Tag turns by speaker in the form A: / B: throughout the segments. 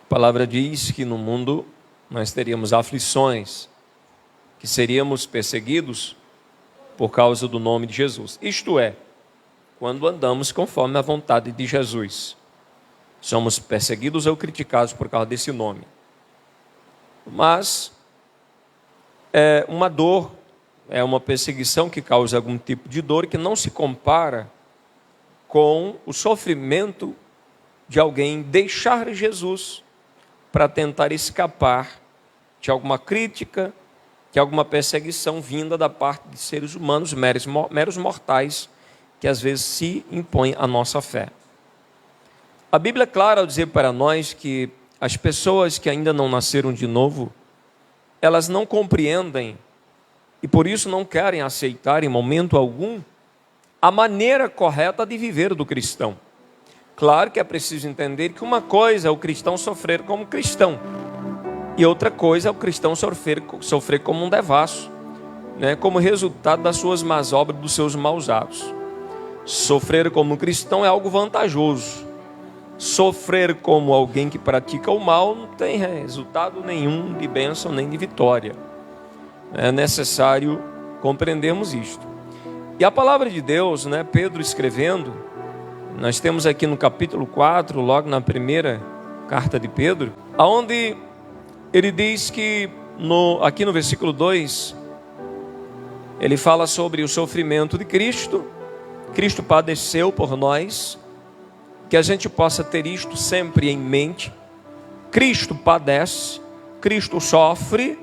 A: palavra diz que no mundo nós teríamos aflições, que seríamos perseguidos por causa do nome de Jesus. Isto é, quando andamos conforme a vontade de Jesus. Somos perseguidos ou criticados por causa desse nome. Mas é uma dor, é uma perseguição que causa algum tipo de dor que não se compara com o sofrimento de alguém deixar Jesus para tentar escapar de alguma crítica, de alguma perseguição vinda da parte de seres humanos, meros mortais, que às vezes se impõem à nossa fé. A Bíblia é clara ao dizer para nós que as pessoas que ainda não nasceram de novo, elas não compreendem e por isso não querem aceitar em momento algum a maneira correta de viver do cristão. Claro que é preciso entender que uma coisa é o cristão sofrer como cristão e outra coisa é o cristão sofrer como um devasso, né? Como resultado das suas más obras, dos seus maus atos. Sofrer como cristão é algo vantajoso. Sofrer como alguém que pratica o mal não tem resultado nenhum de bênção nem de vitória. É necessário compreendermos isto. E a palavra de Deus, né, Pedro escrevendo, nós temos aqui no capítulo 4, logo na primeira carta de Pedro, onde ele diz que, aqui no versículo 2, ele fala sobre o sofrimento de Cristo. Cristo padeceu por nós, que a gente possa ter isto sempre em mente. Cristo padece, Cristo sofre,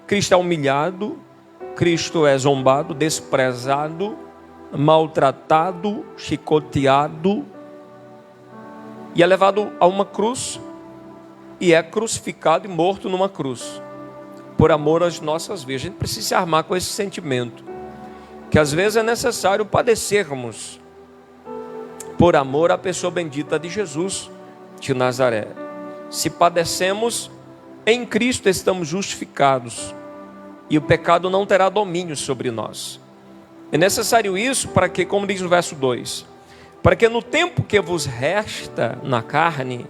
A: Cristo é humilhado, Cristo é zombado, desprezado, maltratado, chicoteado, e é levado a uma cruz, e é crucificado e morto numa cruz, por amor às nossas vidas. A gente precisa se armar com esse sentimento, que às vezes é necessário padecermos, por amor à pessoa bendita de Jesus de Nazaré. Se padecemos, em Cristo estamos justificados, e o pecado não terá domínio sobre nós. É necessário isso para que, como diz no verso 2, para que no tempo que vos resta na carne,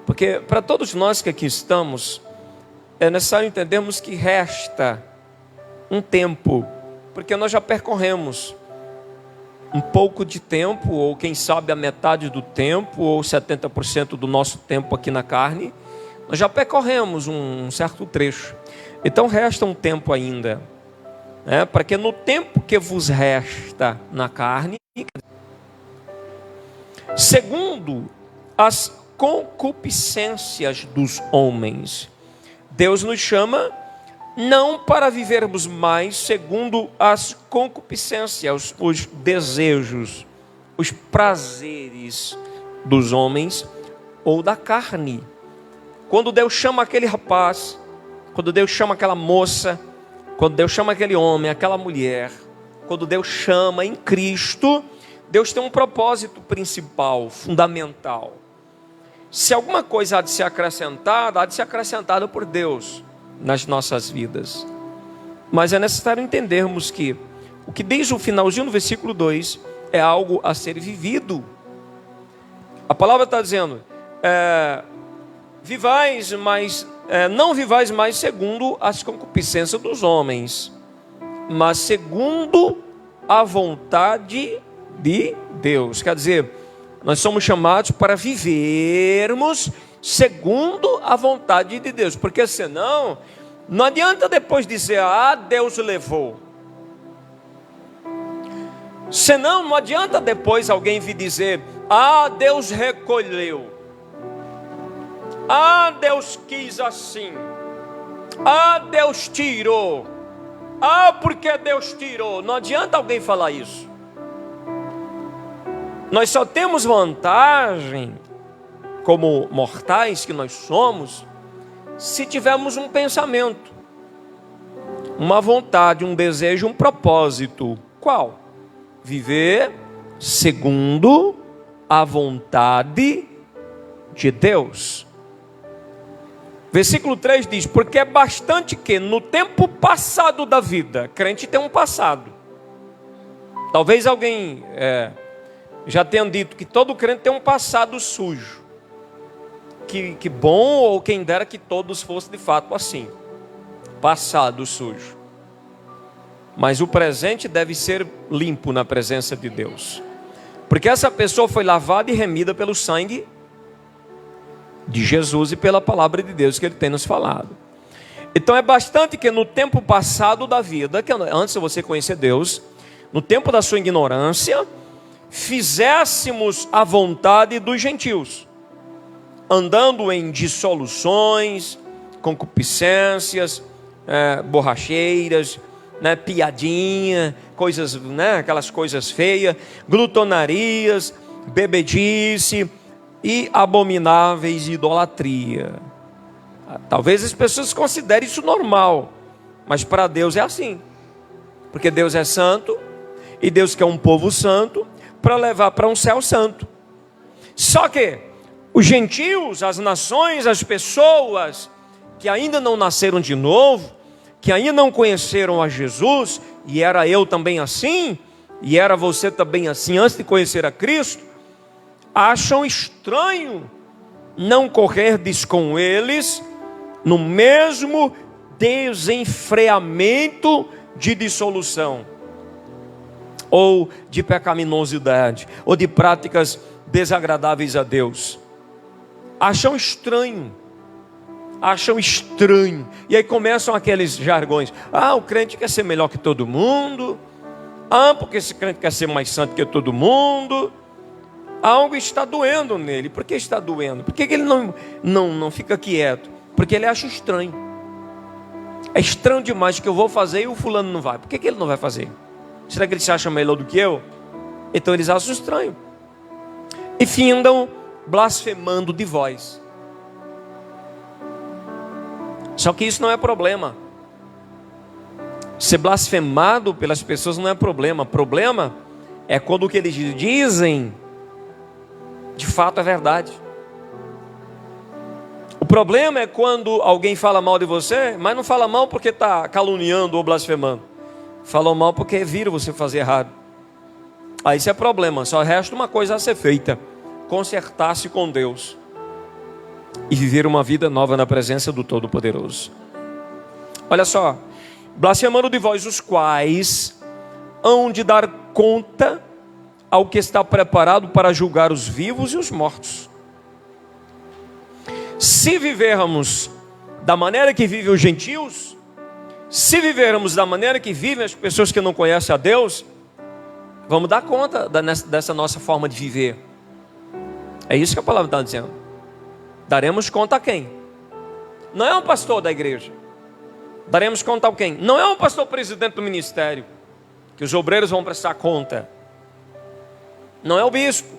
A: porque para todos nós que aqui estamos, é necessário entendermos que resta um tempo, porque nós já percorremos um pouco de tempo, ou quem sabe a metade do tempo, ou 70% do nosso tempo aqui na carne, nós já percorremos um certo trecho. Então resta um tempo ainda, né? Para que no tempo que vos resta na carne, segundo as concupiscências dos homens, Deus nos chama não para vivermos mais segundo as concupiscências, os desejos, os prazeres dos homens ou da carne. Quando Deus chama aquele rapaz, quando Deus chama aquela moça, quando Deus chama aquele homem, aquela mulher, quando Deus chama em Cristo, Deus tem um propósito principal, fundamental. Se alguma coisa há de ser acrescentada por Deus nas nossas vidas. Mas é necessário entendermos que o que diz o finalzinho do versículo 2 é algo a ser vivido. A palavra está dizendo, vivais, mas não vivais mais segundo as concupiscências dos homens, mas segundo a vontade de Deus. Quer dizer, nós somos chamados para vivermos segundo a vontade de Deus, porque senão não adianta depois dizer, Deus levou. Senão não adianta depois alguém vir dizer, Deus recolheu, Deus quis assim, Deus tirou, porque Deus tirou. Não adianta alguém falar isso. Nós só temos vantagem, como mortais que nós somos, se tivermos um pensamento, uma vontade, um desejo, um propósito. Qual? Viver segundo a vontade de Deus. Versículo 3 diz, porque é bastante que no tempo passado da vida, crente tem um passado. Talvez alguém já tenha dito que todo crente tem um passado sujo. que bom, ou quem dera que todos fossem de fato assim, passado sujo. Mas o presente deve ser limpo na presença de Deus, porque essa pessoa foi lavada e remida pelo sangue de Jesus e pela palavra de Deus que Ele tem nos falado. Então é bastante que no tempo passado da vida, que antes de você conhecer Deus, no tempo da sua ignorância, fizéssemos a vontade dos gentios, andando em dissoluções, concupiscências, borracheiras, piadinha, coisas, aquelas coisas feias, glutonarias, bebedice e abomináveis idolatria. Talvez as pessoas considerem isso normal, mas para Deus é assim, porque Deus é santo e Deus quer um povo santo para levar para um céu santo. Só que os gentios, as nações, as pessoas que ainda não nasceram de novo, que ainda não conheceram a Jesus, e era eu também assim, e era você também assim antes de conhecer a Cristo, acham estranho não correrdes com eles no mesmo desenfreamento de dissolução, ou de pecaminosidade, ou de práticas desagradáveis a Deus. Acham estranho. E aí começam aqueles jargões. O crente quer ser melhor que todo mundo. Porque esse crente quer ser mais santo que todo mundo. Algo está doendo nele. Por que está doendo? Por que ele não fica quieto? Porque ele acha estranho. É estranho demais que eu vou fazer e o fulano não vai. Por que ele não vai fazer? Será que ele se acha melhor do que eu? Então eles acham estranho. E findam blasfemando de vós. Só que isso não é problema. Ser blasfemado pelas pessoas não é problema. Problema é quando o que eles dizem de fato é verdade. O problema é quando alguém fala mal de você, mas não fala mal porque está caluniando ou blasfemando. Fala mal porque viram você fazer errado. Aí isso é problema. Só resta uma coisa a ser feita: consertar-se com Deus e viver uma vida nova na presença do Todo-Poderoso. Olha só: blasfemando de vós os quais hão de dar conta ao que está preparado para julgar os vivos e os mortos. Se vivermos da maneira que vivem os gentios, se vivermos da maneira que vivem as pessoas que não conhecem a Deus, vamos dar conta dessa nossa forma de viver. É isso que a palavra está dizendo. Daremos conta a quem? Não é um pastor da igreja. Daremos conta a quem? Não é um pastor presidente do ministério, que os obreiros vão prestar conta. Não é o bispo.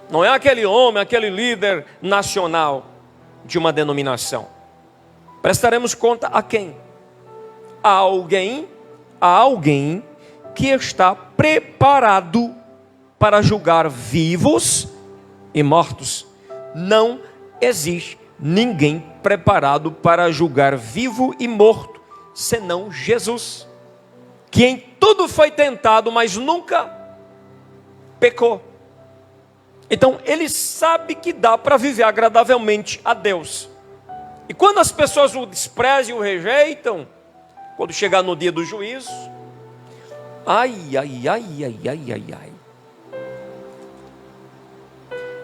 A: Não é aquele homem, aquele líder nacional de uma denominação. Prestaremos conta a quem? A alguém que está preparado para julgar vivos e mortos. Não existe ninguém preparado para julgar vivo e morto, senão Jesus, que em tudo foi tentado, mas nunca pecou. Então ele sabe que dá para viver agradavelmente a Deus. E quando as pessoas o desprezam e o rejeitam, quando chegar no dia do juízo, ai.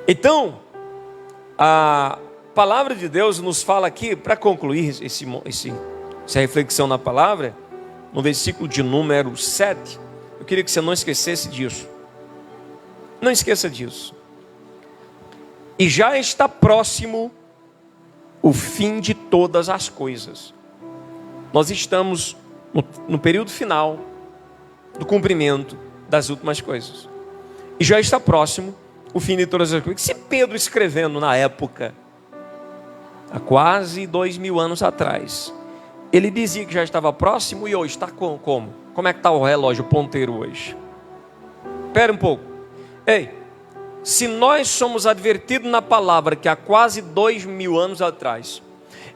A: Então, a palavra de Deus nos fala aqui, para concluir essa reflexão na palavra, no versículo de número 7, eu queria que você não esquecesse disso. Não esqueça disso. E já está próximo o fim de todas as coisas. Nós estamos no período final do cumprimento das últimas coisas. E já está próximo o fim de todas as coisas. Se Pedro escrevendo na época, há quase 2000 anos atrás, ele dizia que já estava próximo, e hoje está como? Como é que está o relógio ponteiro hoje? Espera um pouco. Ei, se nós somos advertidos na palavra que há quase 2000 anos atrás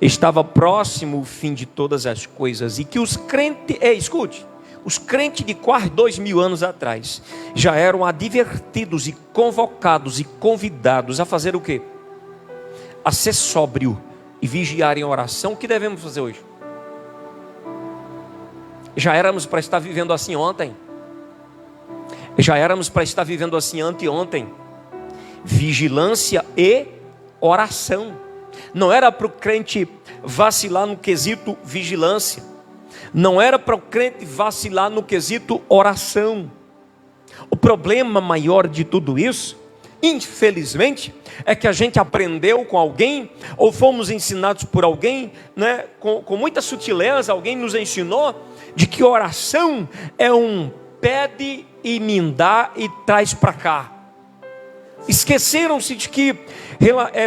A: estava próximo o fim de todas as coisas, e que os crentes, escute, os crentes de quase 2000 anos atrás já eram advertidos e convocados e convidados a fazer o quê? a ser sóbrio e vigiar em oração, o que devemos fazer hoje? Já éramos para estar vivendo assim ontem. Já éramos para estar vivendo assim anteontem. Vigilância e oração. Não era para o crente vacilar no quesito vigilância. Não era para o crente vacilar no quesito oração. O problema maior de tudo isso, infelizmente, é que a gente aprendeu com alguém, ou fomos ensinados por alguém, né, com muita sutileza, alguém nos ensinou, de que oração é um pede e me dá e traz para cá. Esqueceram-se de que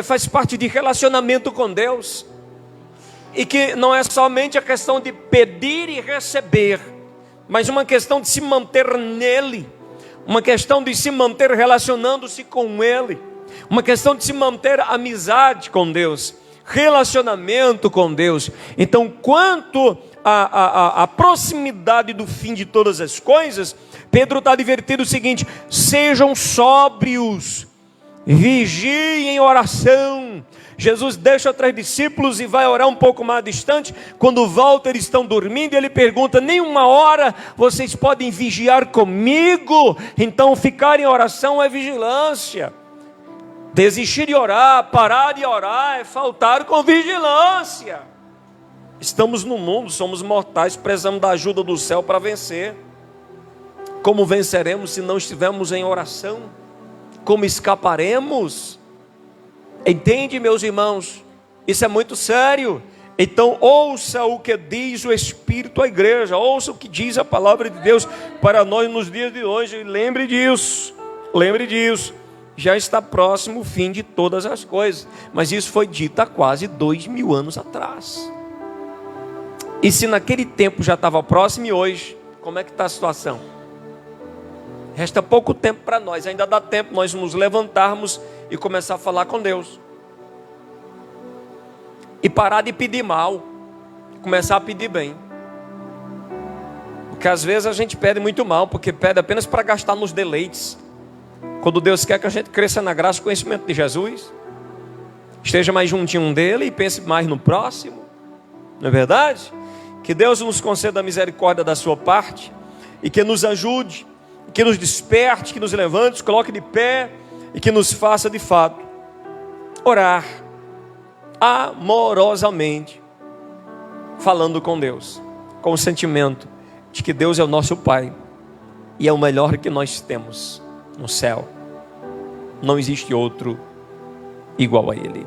A: faz parte de relacionamento com Deus, e que não é somente a questão de pedir e receber, mas uma questão de se manter nele, uma questão de se manter relacionando-se com Ele, uma questão de se manter amizade com Deus, relacionamento com Deus. Então, quanto à proximidade do fim de todas as coisas, Pedro está advertindo o seguinte: sejam sóbrios, vigiem em oração. Jesus deixa 3 discípulos e vai orar um pouco mais distante. Quando volta, eles estão dormindo, e ele pergunta: nem uma hora vocês podem vigiar comigo? Então ficar em oração é vigilância. Desistir de orar, parar de orar, é faltar com vigilância. Estamos no mundo, somos mortais, precisamos da ajuda do céu para vencer. Como venceremos se não estivermos em oração? Como escaparemos? Entende, meus irmãos? Isso é muito sério. Então ouça o que diz o Espírito à igreja, ouça o que diz a palavra de Deus para nós nos dias de hoje. E lembre disso, já está próximo o fim de todas as coisas, mas isso foi dito há quase 2000 anos atrás. E se naquele tempo já estava próximo, e hoje, como é que está a situação? Resta pouco tempo para nós, ainda dá tempo nós nos levantarmos e começar a falar com Deus. E parar de pedir mal, começar a pedir bem. Porque às vezes a gente pede muito mal, porque pede apenas para gastar nos deleites. Quando Deus quer que a gente cresça na graça e conhecimento de Jesus, esteja mais juntinho dele e pense mais no próximo. Não é verdade? Que Deus nos conceda a misericórdia da sua parte, e que nos ajude, que nos desperte, que nos levante, nos coloque de pé, e que nos faça de fato orar amorosamente, falando com Deus, com o sentimento de que Deus é o nosso Pai e é o melhor que nós temos no céu. Não existe outro igual a Ele.